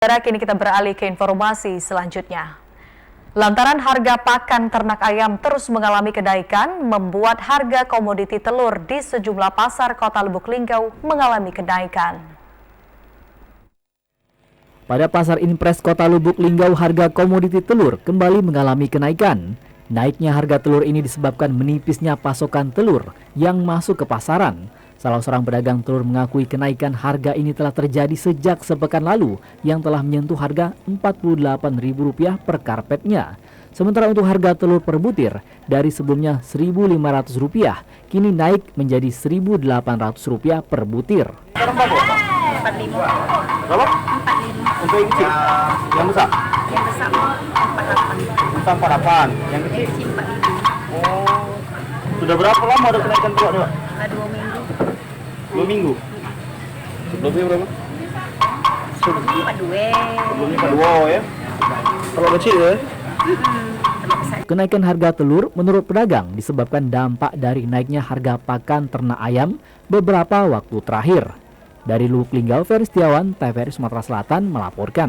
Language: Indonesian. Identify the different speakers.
Speaker 1: Kini kita beralih ke informasi selanjutnya. Lantaran harga pakan ternak ayam terus mengalami kenaikan, membuat harga komoditi telur di sejumlah pasar Kota Lubuk Linggau mengalami kenaikan.
Speaker 2: Pada pasar Impres Kota Lubuk Linggau, harga komoditi telur kembali mengalami kenaikan. Naiknya harga telur ini disebabkan menipisnya pasokan telur yang masuk ke pasaran. Salah seorang pedagang telur mengakui kenaikan harga ini telah terjadi sejak sepekan lalu yang telah menyentuh harga Rp48.000 per karpetnya. Sementara untuk harga telur per butir dari sebelumnya Rp1.500 kini naik menjadi Rp1.800 per butir.
Speaker 3: 45.
Speaker 4: Berapa?
Speaker 3: 45.
Speaker 4: Untuk yang kecil? Yang besar?
Speaker 3: Yang besar 48.
Speaker 4: Besar 48. Yang kecil?
Speaker 3: Kecil 45.
Speaker 4: Oh. Sudah berapa lama ada kenaikan telur nih, Pak?
Speaker 3: 2 minggu.
Speaker 4: 2 minggu. Sebelumnya berapa?
Speaker 3: Sebelumnya 42.
Speaker 4: Sebelumnya 42 ya. Kalau kecil ya?
Speaker 2: Kenaikan harga telur menurut pedagang disebabkan dampak dari naiknya harga pakan ternak ayam beberapa waktu terakhir. Dari Lubuk Linggau, Ferry Setiawan, TVRI Sumatera Selatan melaporkan.